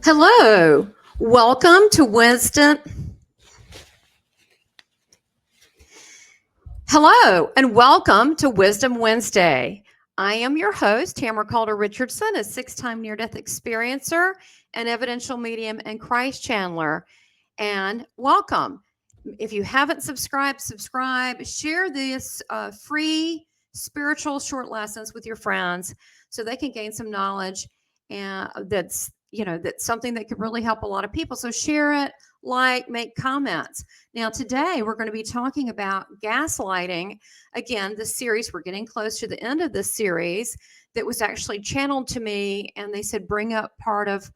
Hello, welcome to Wisdom. Hello, and welcome to Wisdom Wednesday. I am your host, Tamara Caulder Richardson, a 6-time near-death experiencer, an evidential medium, and Christ channeler. And welcome. If you haven't subscribed, subscribe. Share this free spiritual short lessons with your friends so they can gain some knowledge, and that's something that could really help a lot of people. So share it, make comments. Now today we're going to be talking about gaslighting. Again, this series, we're getting close to the end of this series that was actually channeled to me, and they said bring up part of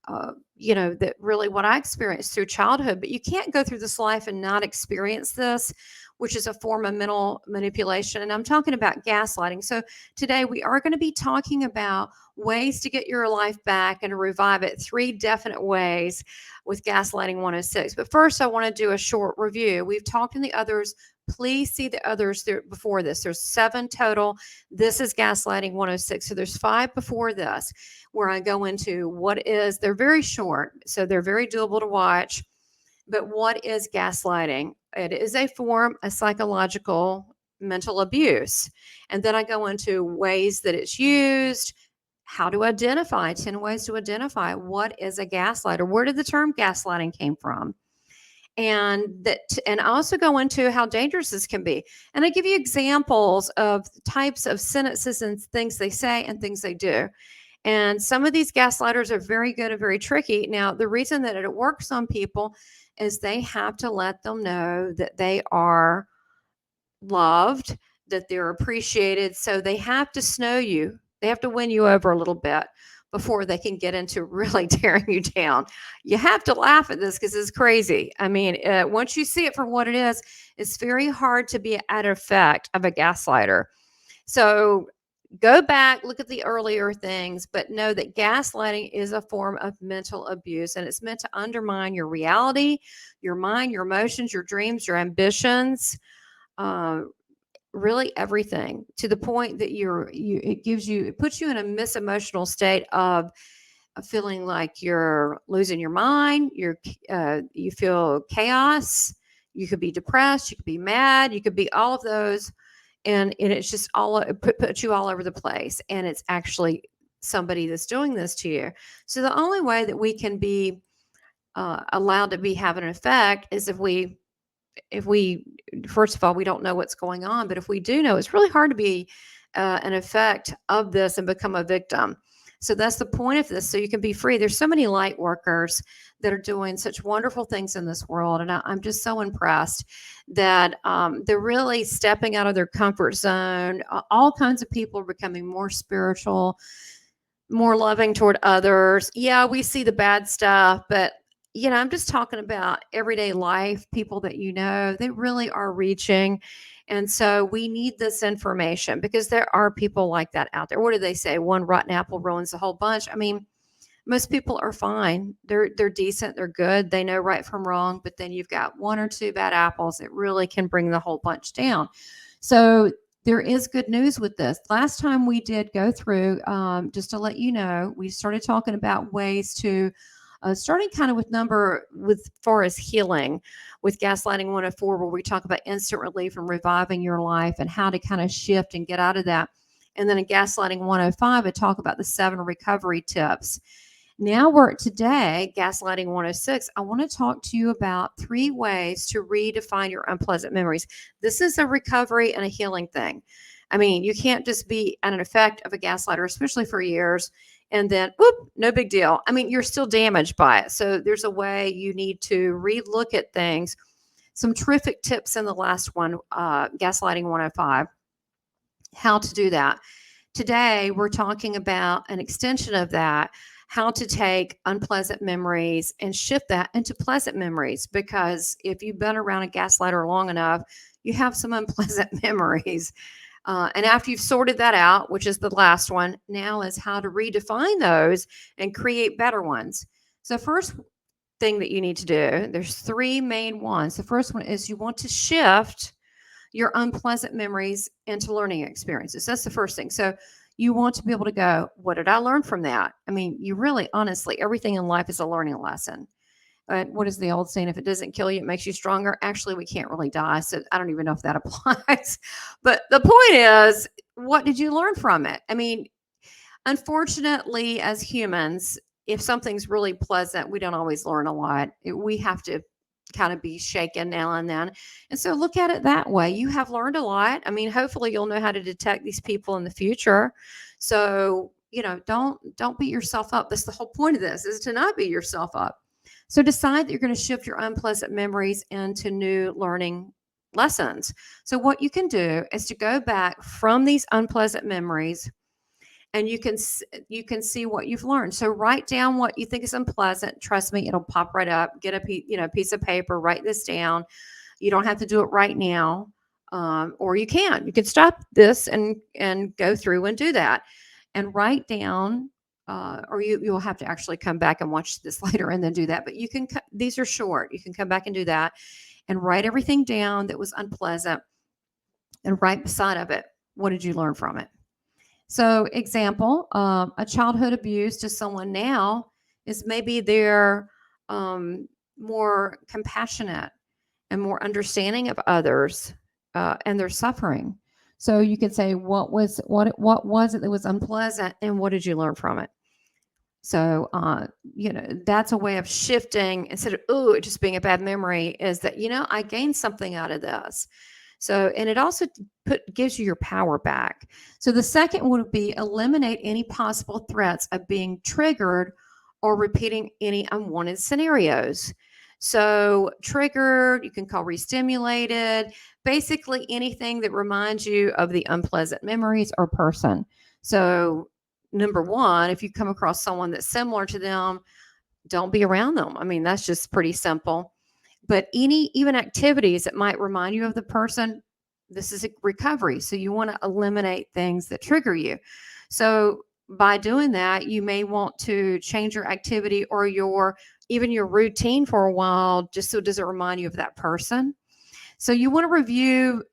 that really what I experienced through childhood. But you can't go through this life and not experience this, which is a form of mental manipulation. And I'm talking about gaslighting. So today we are going to be talking about ways to get your life back and to revive it, 3 definite ways with Gaslighting 106. But first, I want to do a short review. We've talked in the others. Please see the others there before this. There's 7 total. This is Gaslighting 106. So there's 5 before this where I go into they're very short, so they're very doable to watch. But what is gaslighting? It is a form of psychological mental abuse. And then I go into ways that it's used, how to identify, 10 ways to identify what is a gaslighter. Where did the term gaslighting came from? And I also go into how dangerous this can be. And I give you examples of types of sentences and things they say and things they do. And some of these gaslighters are very good and very tricky. Now, the reason that it works on people is they have to let them know that they are loved, that they're appreciated. So they have to snow you. They have to win you over a little bit before they can get into really tearing you down. You have to laugh at this because it's crazy. I mean, once you see it for what it is, it's very hard to be at effect of a gaslighter. So go back, look at the earlier things, but know that gaslighting is a form of mental abuse, and it's meant to undermine your reality, your mind, your emotions, your dreams, your ambitions, really everything, to the point that it puts you in a misemotional state of feeling like you're losing your mind. You feel chaos. You could be depressed. You could be mad. You could be all of those. And it's just it puts you all over the place. And it's actually somebody that's doing this to you. So the only way that we can be allowed to have an effect is if we first of all, we don't know what's going on. But if we do know, it's really hard to be an effect of this and become a victim. So that's the point of this. So you can be free. There's so many light workers that are doing such wonderful things in this world. And I'm just so impressed that they're really stepping out of their comfort zone. All kinds of people are becoming more spiritual, more loving toward others. Yeah, we see the bad stuff, but I'm just talking about everyday life, people that they really are reaching. And so we need this information because there are people like that out there. What do they say? One rotten apple ruins the whole bunch. I mean, most people are fine. They're decent. They're good. They know right from wrong. But then you've got 1 or 2 bad apples that really can bring the whole bunch down. So there is good news with this. Last time we did go through, just to let you know, we started talking about ways to starting kind of with far as healing with Gaslighting 104, where we talk about instant relief and reviving your life and how to kind of shift and get out of that. And then in Gaslighting 105, I talk about the 7 recovery tips. Now today, Gaslighting 106, I want to talk to you about 3 ways to redefine your unpleasant memories. This is a recovery and a healing thing. I mean, you can't just be at an effect of a gaslighter, especially for years, and then, no big deal. I mean, you're still damaged by it. So there's a way you need to relook at things. Some terrific tips in the last one, Gaslighting 105, how to do that. Today, we're talking about an extension of that, how to take unpleasant memories and shift that into pleasant memories. Because if you've been around a gaslighter long enough, you have some unpleasant memories. And after you've sorted that out, which is the last one, now is how to redefine those and create better ones. So first thing that you need to do, there's 3 main ones. The first one is you want to shift your unpleasant memories into learning experiences. That's the first thing. So You want to be able to go, what did I learn from that? I mean, you really, honestly, everything in life is a learning lesson. What is the old saying? If it doesn't kill you, it makes you stronger. Actually, we can't really die. So I don't even know if that applies. But the point is, what did you learn from it? I mean, unfortunately, as humans, if something's really pleasant, we don't always learn a lot. We have to kind of be shaken now and then. And so look at it that way. You have learned a lot. I mean, hopefully you'll know how to detect these people in the future. So, don't beat yourself up. That's the whole point of this, is to not beat yourself up. So decide that you're going to shift your unpleasant memories into new learning lessons. So what you can do is to go back from these unpleasant memories, and you can see what you've learned. So write down what you think is unpleasant. Trust me, it'll pop right up. Get a piece of paper, write this down. You don't have to do it right now, or you can stop this and go through and do that, and write down. Or you'll have to actually come back and watch this later and then do that. But you can. These are short. You can come back and do that, and write everything down that was unpleasant, and right beside of it, what did you learn from it? So, example, a childhood abuse to someone now is maybe they're more compassionate and more understanding of others and their suffering. So you could say, what was it that was unpleasant, and what did you learn from it? So, that's a way of shifting instead of, oh, it just being a bad memory, is that, I gained something out of this. So, and it also gives you your power back. So the second would be eliminate any possible threats of being triggered or repeating any unwanted scenarios. So triggered, you can call re-stimulated, basically anything that reminds you of the unpleasant memories or person. So number one, if you come across someone that's similar to them, don't be around them. I mean, that's just pretty simple. But even activities that might remind you of the person, this is a recovery. So you want to eliminate things that trigger you. So by doing that, you may want to change your activity or even your routine for a while, just so it doesn't remind you of that person. So you want to review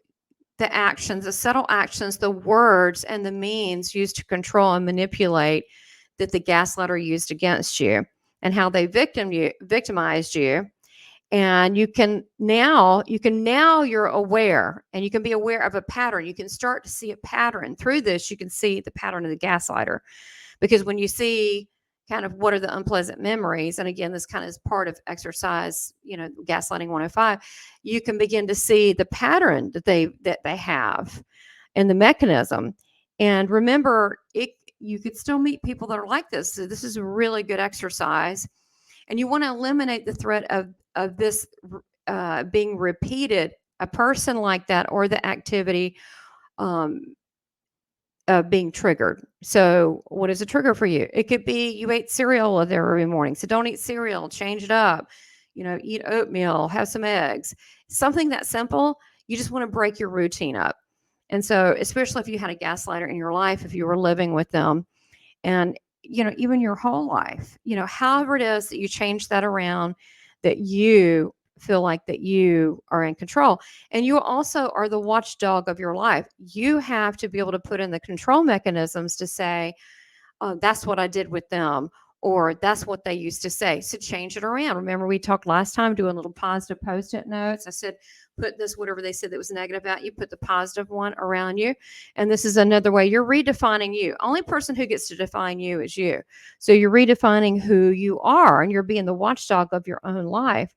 the actions, the subtle actions, the words, and the means used to control and manipulate that the gaslighter used against you, and how they victimized you. And you're aware, and you can be aware of a pattern. You can start to see a pattern. Through this, you can see the pattern of the gaslighter, because when you see kind of what are the unpleasant memories, and again, this kind of is part of exercise, Gaslighting 105, you can begin to see the pattern that they have and the mechanism. And remember, you could still meet people that are like this. So this is a really good exercise. And you want to eliminate the threat of this being repeated, a person like that, or the activity being triggered. So what is a trigger for you? It could be you ate cereal every morning. So don't eat cereal, change it up, eat oatmeal, have some eggs, something that simple. You just want to break your routine up. And so, especially if you had a gaslighter in your life, if you were living with them, and even your whole life, however it is that you change that around, that you feel like that you are in control. And you also are the watchdog of your life. You have to be able to put in the control mechanisms to say, oh, that's what I did with them, or that's what they used to say. So change it around. Remember, we talked last time doing little positive Post-it notes. I said, put this, whatever they said that was negative about you, put the positive one around you. And this is another way you're redefining you. Only person who gets to define you is you. So you're redefining who you are, and you're being the watchdog of your own life.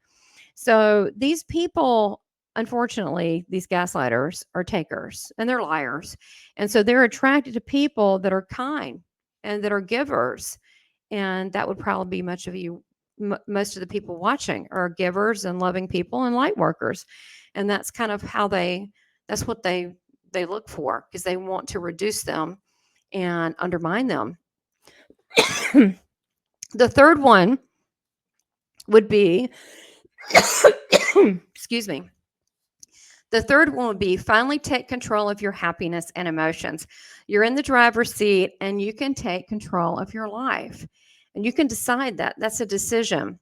So these people, unfortunately, these gaslighters are takers, and they're liars. And so they're attracted to people that are kind and that are givers. And that would probably be most of the people watching are givers and loving people and light workers. And that's kind of how that's what they look for, because they want to reduce them and undermine them. The third one would be, excuse me. The third one would be finally take control of your happiness and emotions. You're in the driver's seat, and you can take control of your life. And you can decide that. That's a decision.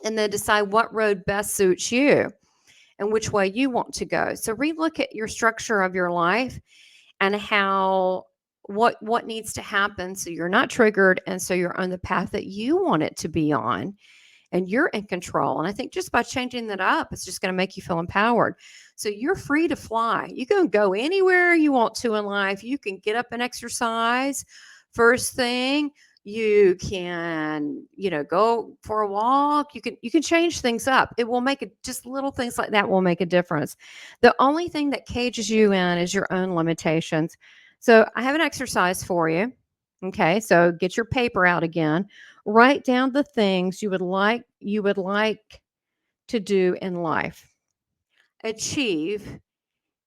And then decide what road best suits you and which way you want to go. So relook at your structure of your life and how what needs to happen so you're not triggered and so you're on the path that you want it to be on and you're in control. And I think just by changing that up, it's just going to make you feel empowered. So you're free to fly. You can go anywhere you want to in life. You can get up and exercise first thing. You can, go for a walk. You can change things up. It will make it, just little things like that will make a difference. The only thing that cages you in is your own limitations. So I have an exercise for you. Okay, so get your paper out again. Write down the things you would like to do in life. Achieve.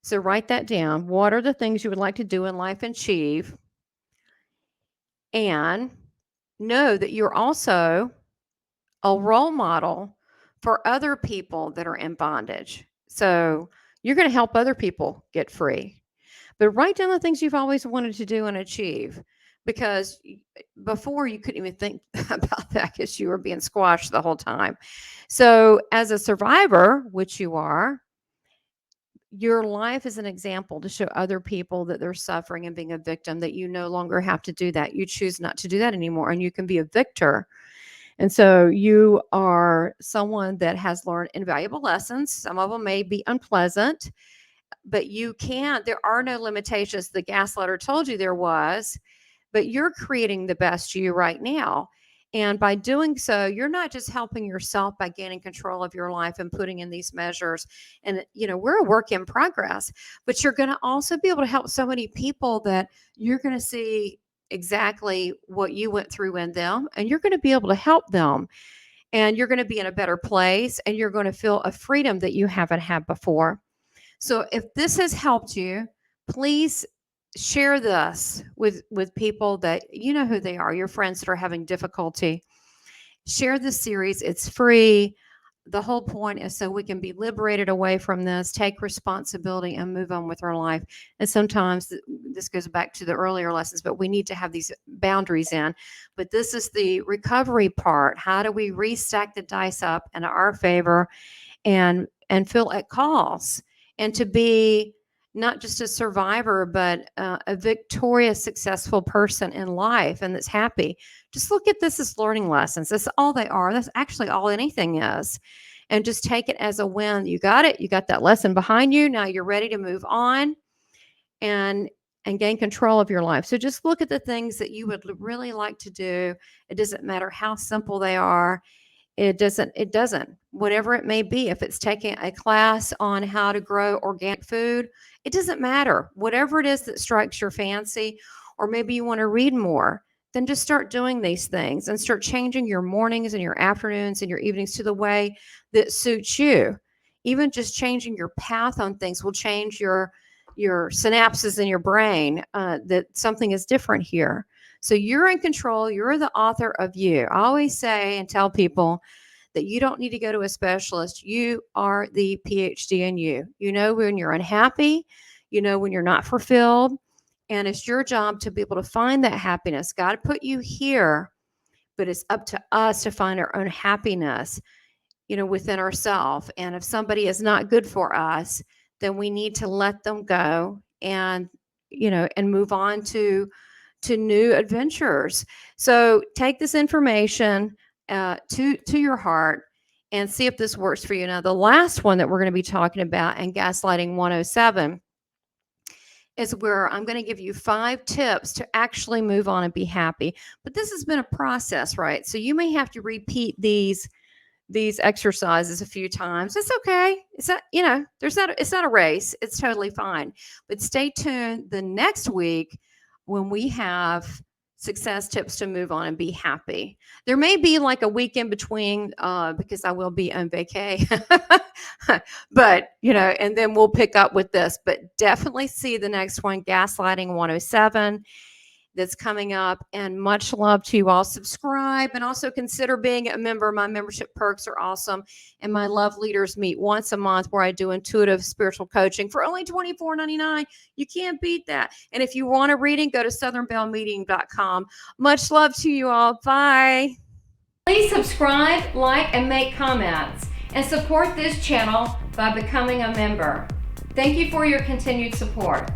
So write that down. What are the things you would like to do in life and achieve? And know that you're also a role model for other people that are in bondage. So you're going to help other people get free. But write down the things you've always wanted to do and achieve, because before you couldn't even think about that because you were being squashed the whole time. So as a survivor, which you are, your life is an example to show other people that they're suffering and being a victim, that you no longer have to do that. You choose not to do that anymore, and you can be a victor. And so you are someone that has learned invaluable lessons. Some of them may be unpleasant, but there are no limitations. The gaslighter told you there was, but you're creating the best you right now. And by doing so, you're not just helping yourself by gaining control of your life and putting in these measures. And, we're a work in progress, but you're going to also be able to help so many people that you're going to see exactly what you went through in them, and you're going to be able to help them. And you're going to be in a better place, and you're going to feel a freedom that you haven't had before. So if this has helped you, please share this with people that you know who they are, your friends that are having difficulty. Share this series. It's free. The whole point is so we can be liberated away from this, take responsibility, and move on with our life. And sometimes this goes back to the earlier lessons, but we need to have these boundaries in. But this is the recovery part. How do we restack the dice up in our favor and feel it calls, and to be not just a survivor, but a victorious, successful person in life, and that's happy. Just look at this as learning lessons. That's all they are. That's actually all anything is. And just take it as a win. You got it. You got that lesson behind you. Now you're ready to move on and gain control of your life. So just look at the things that you would really like to do. It doesn't matter how simple they are. It doesn't, whatever it may be. If it's taking a class on how to grow organic food, it doesn't matter. Whatever it is that strikes your fancy, or maybe you want to read more, then just start doing these things and start changing your mornings and your afternoons and your evenings to the way that suits you. Even just changing your path on things will change your synapses in your brain, that something is different here. So you're in control. You're the author of you. I always say and tell people that you don't need to go to a specialist. You are the PhD in you. You know when you're unhappy, you know when you're not fulfilled, and it's your job to be able to find that happiness. God put you here, but it's up to us to find our own happiness, within ourselves. And if somebody is not good for us, then we need to let them go and move on to new adventures. So take this information to your heart and see if this works for you. Now, the last one that we're going to be talking about in Gaslighting 107 is where I'm going to give you 5 tips to actually move on and be happy. But this has been a process, right? So you may have to repeat these exercises a few times. It's okay. It's not, it's not a race. It's totally fine. But stay tuned the next week when we have success tips to move on and be happy. There may be like a week in between because I will be on vacay. But, and then we'll pick up with this. But definitely see the next one, Gaslighting 107. That's coming up, and much love to you all. Subscribe and also consider being a member. My membership perks are awesome, and my love leaders meet once a month where I do intuitive spiritual coaching for only $24.99. You can't beat that. And if you want a reading, go to southernbellmeeting.com. Much love to you all. Bye. Please subscribe, like, and make comments, and support this channel by becoming a member. Thank you for your continued support.